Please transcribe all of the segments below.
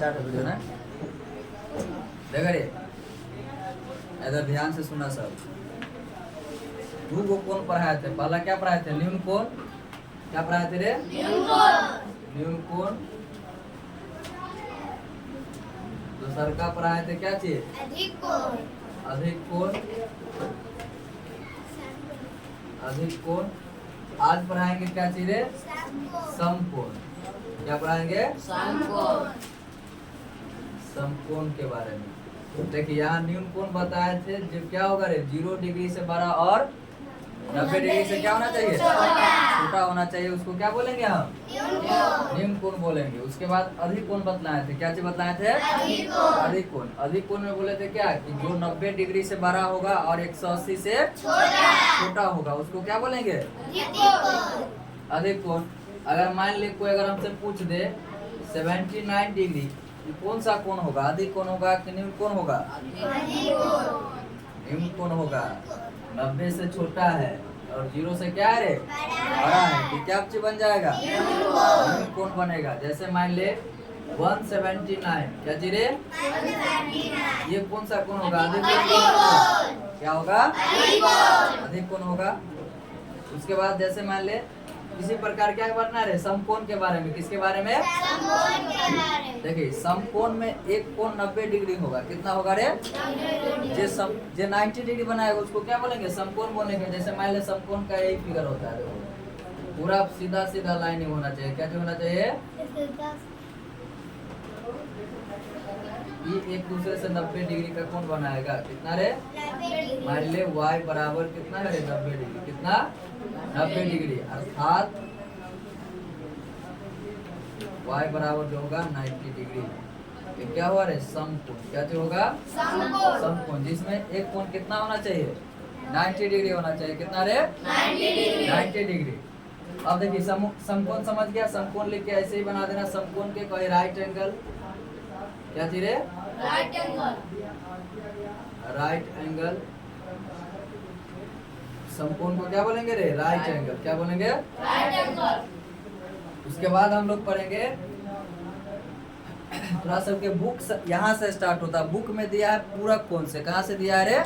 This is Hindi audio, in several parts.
स्टार्ट वीडियो ना देखा रे, इधर ध्यान से सुना सब। दो को कोण पढ़ाए थे, पहला क्या पढ़ाए थे? न्यून कोण। क्या पढ़ाए थे रे? न्यून कोण। दूसर का पढ़ाए थे क्या चीज? अधिक कोण। अधिक कोण। अधिक कोण। आज पढ़ाएंगे क्या चीज है? समकोण। क्या पढ़ाएंगे? समकोण। समकोण के बारे में देखिए, यहाँ न्यून कोण बताए थे जो क्या होगा रे? 0 डिग्री से बड़ा और 90 डिग्री से क्या होना चाहिए? छोटा होना चाहिए। उसको क्या बोलेंगे हम? न्यून कोण बोलेंगे। उसके बाद अधिक कोण बतलाए थे। क्या चीज बतलाए थे? अधिक कोण। अधिक कोण में बोले थे क्या कि जो 90 डिग्री से बड़ा होगा और 180 से छोटा होगा, उसको क्या बोलेंगे? अधिक कोण। अगर मान ले कोई अगर हमसे पूछ दे 79 डिग्री, ये कौन सा कोण होगा? अधिक कोण होगा कि न्यून कोण होगा? न्यून कोण होगा। 90 से छोटा है और 0 से क्या है रे? बड़ा है, तो क्या चीज बन जाएगा? न्यून कोण बनेगा। जैसे मान ले 179, क्या चीज रे? ये कौन सा कोण होगा? अधिक कोण। क्या होगा? अधिक कोण होगा। उसके बाद जैसे मान ले इसी प्रकार क्या बनना है? समकोण के बारे में। किसके बारे में? देखिए, समकोण में एक कोण 90 डिग्री होगा। कितना होगा रे? जो 90 डिग्री बनाएगा उसको क्या बोलेंगे? समकोण बोलेंगे। जैसे मान ले समकोण का यही फिगर होता है, देखो पूरा सीधा सीधा लाइन होना चाहिए। क्या होना चाहिए? ये एक दूसरे से 90 डिग्री का कोण बनाएगा। कितना रे? मान ले y बराबर कितना है? 90 डिग्री। कितना? 90 डिग्री। अर्थात y बराबर जो होगा 90 डिग्री। ये क्या हुआ रे? समकोण। क्या चीज होगा? समकोण। जिसमें एक कोण कितना होना चाहिए? 90 डिग्री होना चाहिए। कितना रे? 90 डिग्री। अब देखिए, समकोण समझ गया। समकोण लिख के ऐसे ही बना देना। समकोण के कोई राइट एंगल, क्या चीज है? Right angle. Right angle. समकोण को क्या बोलेंगे रे? Right angle. क्या बोलेंगे? Right angle. उसके बाद हम लोग पढ़ेंगे थोड़ा सबके बुक यहाँ से स्टार्ट होता है। बुक में दिया है पूरक कोण से। कहाँ से दिया है रे?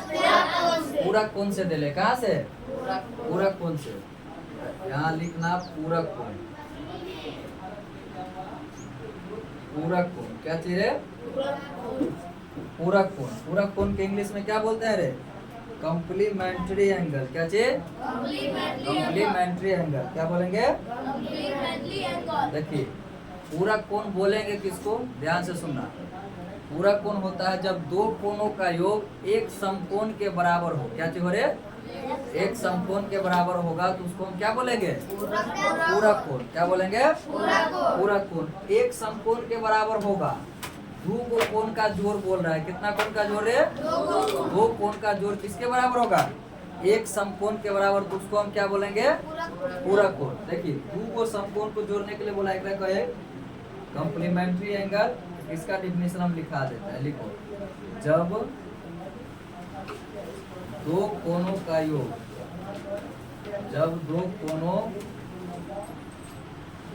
पूरक कोण से दिले। कहाँ से? पूरक कोण से। यहाँ लिखना पूरक कोण। पूरक कोण क्या चीज है? पूरक कोण। पूरक कोण के इंग्लिश में क्या बोलते हैं रे? Complementary angle. क्या चीज? Complementary angle. क्या बोलेंगे? देखिए, पूरक कोण बोलेंगे किसको? ध्यान से सुनना। पूरक कोण होता है जब दो कोणों का योग एक समकोण के बराबर हो। क्या चीज हो रे? एक समकोण के बराबर होगा तो उसको हम क्या बोलेंगे? पूरक कोण। क्या बोलेंगे? पूरक कोण। एक समकोण के बराबर होगा। दो कोण का जोड़ बोल रहा है। कितना कोण का जोड़ है? दो कोण का जोड़ किसके बराबर होगा? एक समकोण के बराबर, तो उसको हम क्या बोलेंगे? पूरक कोण। देखिए, दो को समकोण को जोड़ने के लिए बोला एक कहे कॉम्प्लीमेंट्री एंगल। इसका डिफिनेशन हम लिखा देते हैं। लिखो, जब दो कोणों का योग, जब दो कोणों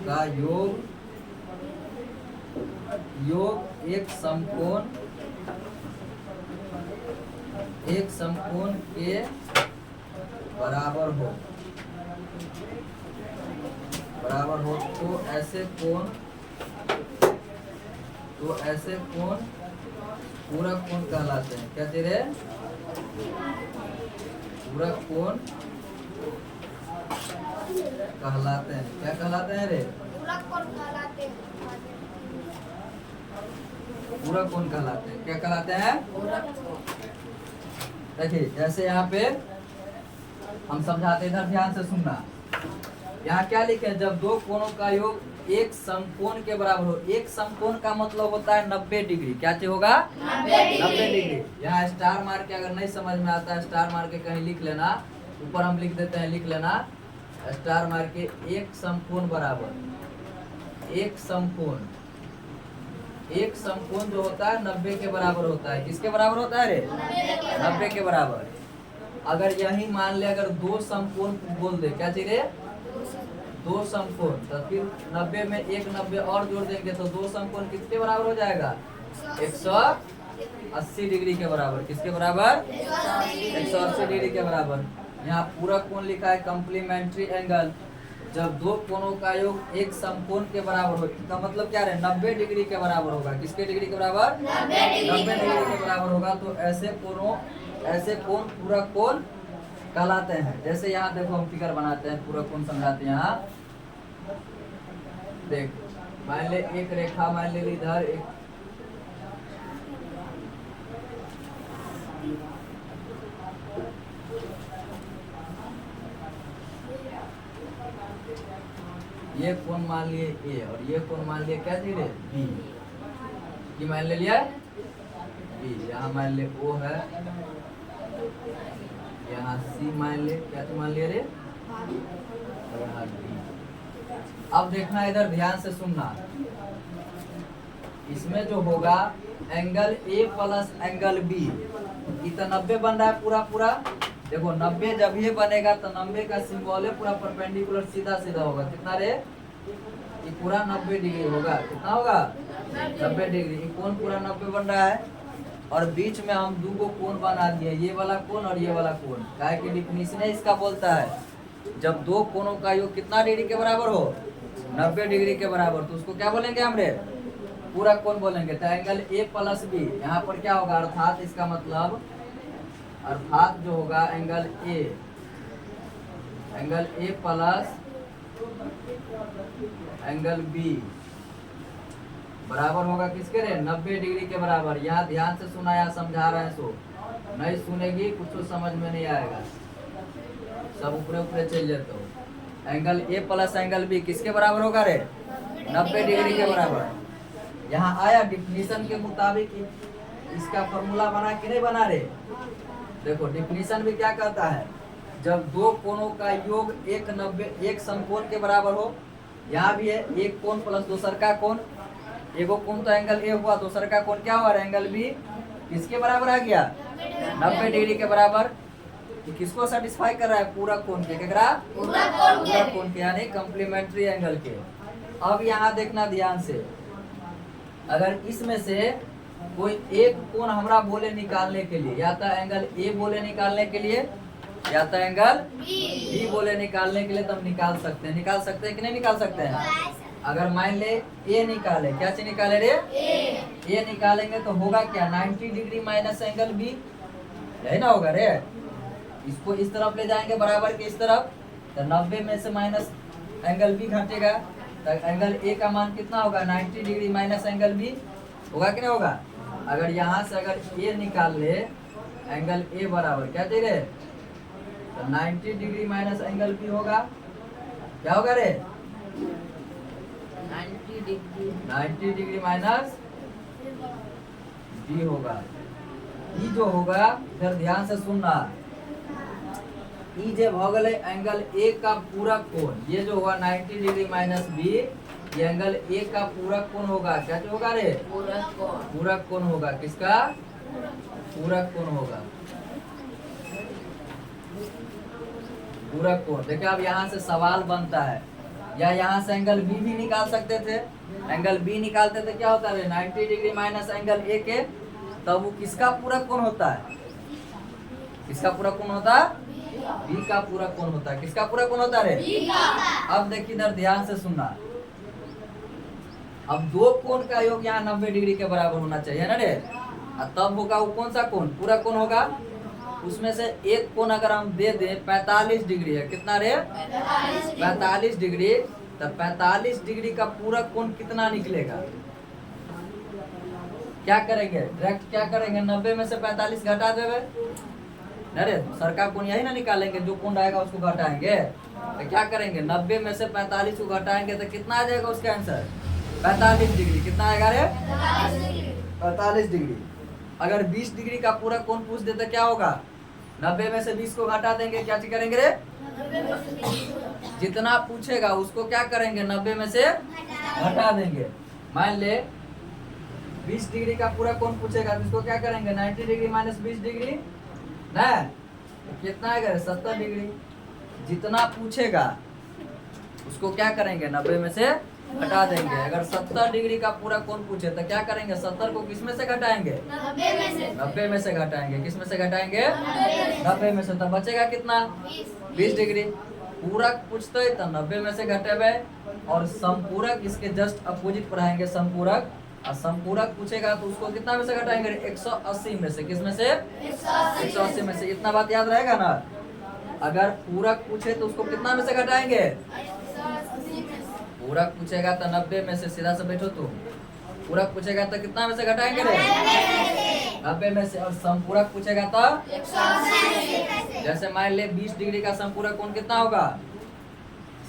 का योग एक समकोण के बराबर हो तो ऐसे कोण पूरक कोण कहलाते हैं। क्या तेरे? पूरक कोण कहलाते हैं। क्या कहलाते हैं रे? पूरक कोण कहलाते हैं। पूरक कोण कहलाते हैं। क्या कहलाते हैं? देखिए, जैसे यहाँ पे हम समझाते, इधर ध्यान से सुनना। यहाँ क्या लिखे? जब दो कोणों का योग एक समकोण के बराबर हो। एक समकोण का मतलब होता है 90 डिग्री। क्या चीज होगा? 90 डिग्री। यहाँ स्टार मार के अगर नहीं समझ में आता है, स्टार मार के कहीं लिख लेना। ऊपर हम लिख देते हैं, लिख लेना स्टार मार के। एक समकोण बराबर, एक समकोण जो होता है 90 के बराबर होता है। किसके बराबर होता है रे? 90 के बराबर। अगर यही मान ले, अगर दो समकोण बोल दे, क्या चीज है? दो समकोण, तो फिर 90 में एक 90 और जोड़ देंगे तो दो समकोण किसके बराबर हो जाएगा? 180 डिग्री के बराबर। किसके बराबर? 180 डिग्री के बराबर। यहाँ पूरक कोण लिखा है कॉम्प्लीमेंट्री एंगल। जब दो कोणों का योग एक समकोण के बराबर हो, इसका मतलब क्या है? 90 डिग्री के बराबर होगा। किसके डिग्री के बराबर? 90 डिग्री के बराबर होगा। तो ऐसे कोण पूरक कोण कहलाते हैं। जैसे यहाँ देखो हम फिगर बनाते हैं, पूरक कोण समझाते हैं। यहाँ देख, मान ले एक रेखा मान ले इधर एक, ये कोण मान लिए ए और ये कोण मान लिए क्या चीज है? बी। ये मान ले लिया बी, यहाँ मान ले ओ है, यहाँ सी मान ले, क्या मान लिया रे? यहाँ डी। अब देखना, इधर ध्यान से सुनना। इसमें जो होगा angle A plus angle B, इतना 90 बन रहा है पूरा पूरा। देखो 90 जब ये बनेगा तो 90 का सिंबल है पूरा परपेंडिकुलर सीधा सीधा होगा। कितना रे? ये पूरा 90 डिग्री होगा। कितना होगा? 90 डिग्री। ये कोण पूरा 90 बन रहा है और बीच में हम दो को कोण बना दिए, ये वाला कोण और ये वाला कोण। काहे कि डिफिनीशन इसका बोलता है जब दो कोणों का योग कितना डिग्री के बराबर हो? 90 डिग्री के बराबर। तो उसको क्या बोलेंगे हमरे? पूरा कोण बोलेंगे। तो एंगल ए प्लस बी यहाँ पर क्या होगा? अर्थात इसका मतलब अर्थात जो होगा angle A plus angle B बराबर होगा किसके रे? 90 डिग्री के बराबर। यहाँ ध्यान से सुना, या समझा रहे हैं, सो नहीं सुनेगी कुछ तो समझ में नहीं आएगा, सब ऊपरे ऊपरे चल जाते हो। Angle A plus angle B किसके बराबर होगा रे? 90 डिग्री के बराबर। यहाँ आया डिफिनीशन के मुताबिक इसका फॉर्मूला बना कि नहीं बना रे? देखो डिफिनीशन भी क्या कहता है, जब दो कोणों का योग एक समकोण के बराबर हो। यहाँ भी है एक कोण प्लस दूसर का कोण। एगो कोण तो एंगल ए हुआ, दूसर का कोण क्या हुआ? Angle B. किसके बराबर आ गया? 90 डिग्री के बराबर। तो किसको सेटिस्फाई कर रहा है? पूरा कोण के। क्या? पूरा कोण के, यानी कॉम्प्लीमेंट्री एंगल के। अब यहाँ देखना ध्यान से, अगर इसमें से कोई एक कोण हमरा बोले निकालने के लिए, या तो एंगल ए बोले निकालने के लिए, या तो एंगल बी बोले निकालने के लिए, तब निकाल सकते हैं। निकाल सकते हैं कि नहीं निकाल सकते हैं? अगर मान ले ए निकाले, क्या चीज निकाले रे? ए निकालेंगे तो होगा क्या? 90 डिग्री माइनस एंगल बी, यही ना होगा रे? इसको इस तरफ ले जाएंगे बराबर के इस तरफ, तो 90 में से माइनस एंगल बी घटेगा, तो एंगल ए का मान कितना होगा? 90 डिग्री माइनस एंगल बी होगा कि नहीं होगा? अगर यहाँ से अगर ए निकाल ले, एंगल ए बराबर क्या चाहिए? तो 90 डिग्री माइनस एंगल बी होगा। क्या होगा रे? 90 डिग्री माइनस बी होगा। ई जो होगा, इधर ध्यान से सुनना, ई जब हो गए एंगल ए का पूरा कोण, ये जो होगा 90 डिग्री माइनस बी, ये एंगल ए का पूरक कोण होगा। क्या जो होगा रे? पूरक कोण होगा। किसका? पूरक कोण होगा। पूरक कोण। देखिए अब यहाँ से सवाल बनता है, या यहाँ से एंगल बी भी निकाल सकते थे। एंगल बी निकालते थे क्या होता है? 90 डिग्री माइनस एंगल ए के, तब वो किसका पूरक कोण होता है? किसका पूरक कोण होता है? बी का पूरक कोण होता है। किसका पूरक कोण होता है रे? अब देखिए इधर ध्यान से सुनना, अब दो कोण का योग यहाँ 90 डिग्री के बराबर होना चाहिए ना रे? तब होगा वो कौन सा कोण? पूरा कोण होगा। उसमें से एक कोण अगर हम दे दें 45 डिग्री है, कितना रे? 45 डिग्री। तो 45 डिग्री का पूरा कोण कितना निकलेगा? क्या करेंगे? डायरेक्ट क्या करेंगे? 90 में से 45 घटा देवे, अरे सर का कोण यही ना निकालेंगे, जो कोण आएगा उसको घटाएंगे। तो क्या करेंगे? 90 में से 45 को घटाएंगे तो कितना आ जाएगा उसका आंसर? 45 डिग्री। कितना आएगा रे? 45 डिग्री। अगर 20 डिग्री का पूरा कोण पूछ देते क्या होगा? 90 में से 20 को घटा देंगे, क्या चीज करेंगे रे? जितना पूछेगा उसको क्या करेंगे? 90 में से घटा देंगे। मान ले 20 डिग्री का पूरा कोण पूछेगा तो इसको क्या करेंगे? 90 डिग्री माइनस 20 डिग्री ना, कितना आएगा? 70 डिग्री। जितना पूछेगा उसको क्या करेंगे 90 में से घटा देंगे। अगर 70 डिग्री का पूरा कोण पूछे तो क्या करेंगे 70 को किस में से घटाएंगे 90 में से घटाएंगे। किस में से घटाएंगे 90 में से। तो बचेगा कितना 20 डिग्री। पूरक पूछते तो 90 में से घटेबे और समपूरक इसके जस्ट अपोजिट पढ़ाएंगे समपूरक। और समपूरक पूछेगा तो उसको कितना में से घटाएंगे 180 में से। किस में से 180 में से। इतना बात याद रहेगा ना। अगर पूरक पूछे तो उसको कितना में से घटाएंगे पूरक पूछेगा तो 90 में से। सीधा से बैठो तुम। पूरक पूछेगा तो कितना में से घटाएंगे 90 में से। और समपूरक पूछेगा तो जैसे मान ले 20 डिग्री का समपूरक कोण कितना होगा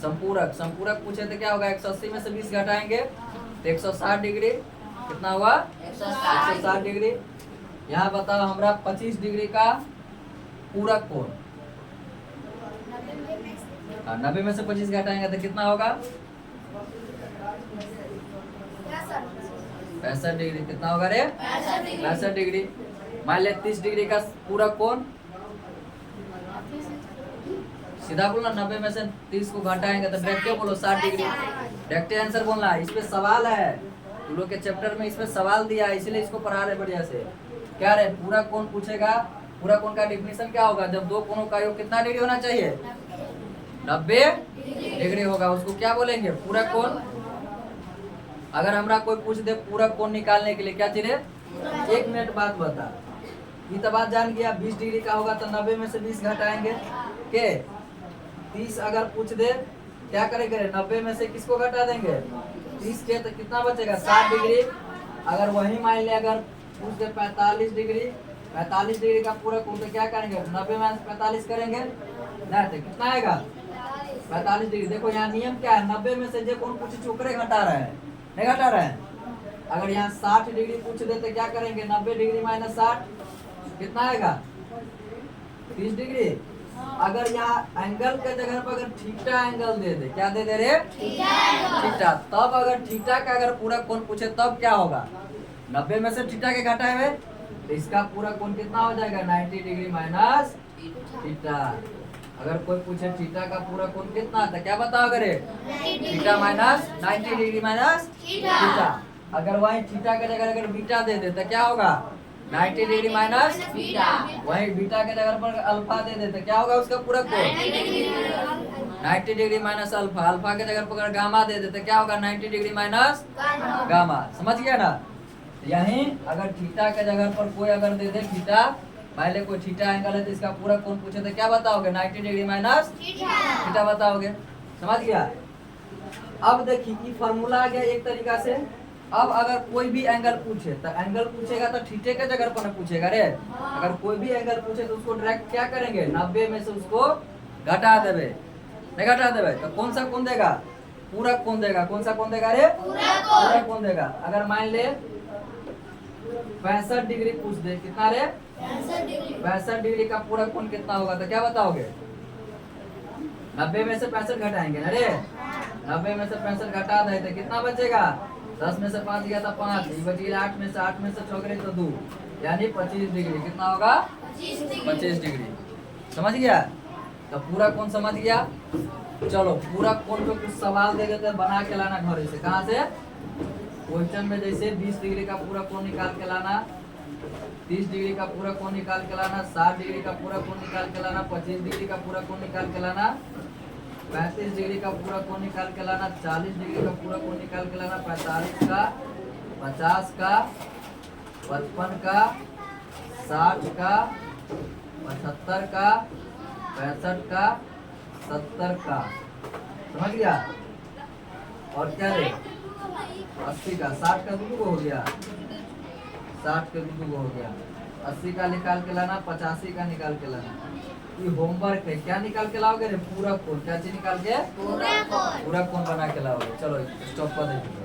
समपूरक पूछे तो क्या होगा 180 में से 20 घटाएंगे तो 160 डिग्री। कितना हुआ 160 डिग्री। यहाँ बताओ हमरा 25 डिग्री का पूरक कोण 90 में से 25 घटाएंगे तो कितना होगा 65 डिग्री। कितना होगा रे 65 डिग्री। मान ले 30 डिग्री का पूरक कोण। सीधा बोलना 90 में से 30 को घटाएंगे तो डायरेक्ट बोलो 60 डिग्री। डायरेक्ट आंसर बोलना। इसमें सवाल है तुम लोग के चैप्टर में इसमें सवाल दिया है इसलिए इसको पढ़ा रहे बढ़िया से। क्या रे पूरक कोण पूछेगा। पूरक कोण का डेफिनेशन क्या होगा जब दो कोणों का योग कितना डिग्री होना चाहिए 90 डिग्री होगा। उसको क्या बोलेंगे पूरक कोण। अगर हमरा कोई पूछ दे पूरक कोण निकालने के लिए क्या चाहिए 1 मिनट बाद बता। ये तो बात जान गया 20 डिग्री का होगा तो 90 में से 20 घटाएंगे के 30 अगर पूछ दे क्या करेंगे 90 में से किसको घटा देंगे 30 के तो कितना बचेगा 60 डिग्री। अगर वही मान ले अगर पूछ दे 45 डिग्री का पूरक कोण तो क्या करेंगे 90 में 45 करेंगे नहीं तो कितना आएगा 45 डिग्री। देखो यहाँ नियम क्या है 90 में से जो कोण पूछे चुकरे घटा रहे हैं नहीं घटा रहे हैं। अगर यहाँ 60 डिग्री पूछ दे तो क्या करेंगे 90 डिग्री माइनस 60 कितना आएगा 30 डिग्री। अगर यहाँ एंगल के जगह पर अगर थीटा एंगल दे दे क्या दे दे रे थीटा। तब अगर थीटा का अगर पूरा कोण पूछे तब क्या होगा 90 में से थीटा के घटाए हुए तो इसका पूरा कोण कितना हो जाएगा 90 डिग्री माइनस थीटा। अगर कोई पूछे थीटा का पूरा कोण कितना था क्या बताओ अगर theta minus 90 degree minus theta. अगर वही थीटा के जगह अगर बीटा दे दे तो क्या होगा 90 डिग्री माइनस वही बीटा के जगह पर अल्फा दे दे तो क्या होगा उसका पूरा कोण 90 डिग्री माइनस अल्फा। अल्फा के जगह पर अगर गामा दे दे तो क्या होगा 90 डिग्री माइनस गामा। समझ गया ना। यहीं अगर थीटा के जगह पर कोई अगर दे दे थीटा मान ले कोई थीटा एंगल है तो इसका पूरा कोण पूछे तो क्या बताओगे 90 डिग्री माइनस थीटा बताओगे। समझ गया। अब देखिए ये फॉर्मूला आ गया एक तरीका से। अब अगर कोई भी एंगल पूछे तो एंगल पूछेगा तो थीटे के जगह पर पूछेगा रे। अगर कोई भी एंगल पूछे तो उसको डायरेक्ट क्या करेंगे 90 में से उसको घटा देवे नहीं घटा देवे तो कौन सा कोण देगा पूरक कोण देगा। कौन सा कोण देगा रे पूरक कोण देगा। अगर मान ले 65 डिग्री पूछ दे कितना रे 65 डिग्री का पूरक कोण कितना होगा तो क्या बताओगे 90 में से 65 घटाएंगे ना रे। 90 में से 65 घटा दे तो कितना बचेगा 10 में से 5 गया था 5 बच गया 8 में से 6 करे तो 2 यानी 25 डिग्री। कितना होगा 25 डिग्री। समझ गया। तो पूरा कोण समझ गया। चलो पूरा कोण पे कुछ सवाल दे देते बना के लाना घर से। कहाँ से क्वेश्चन में जैसे 20 डिग्री का पूरा कोण निकाल के लाना 30 डिग्री का पूरा कोण निकाल के लाना 60 डिग्री का पूरा कोण निकाल के लाना 25 डिग्री का पूरा कोण निकाल के लाना 35 डिग्री का पूरा कोण निकाल के लाना 40 डिग्री का पूरा कोण निकाल के लाना 45 का 50 का 55 का 60 का 75 का 65 का 70 का। समझ गया। और क्या रे 80 का 60 का दो हो गया 60 का दो हो गया 80 का निकाल के लाना 85 का निकाल के लाना। ये होमवर्क है। क्या निकाल के लाओगे रे पूरा कोण। क्या चीज निकाल के पूरा कोण बना के लाओगे। चलो स्टॉप कर दीजिए।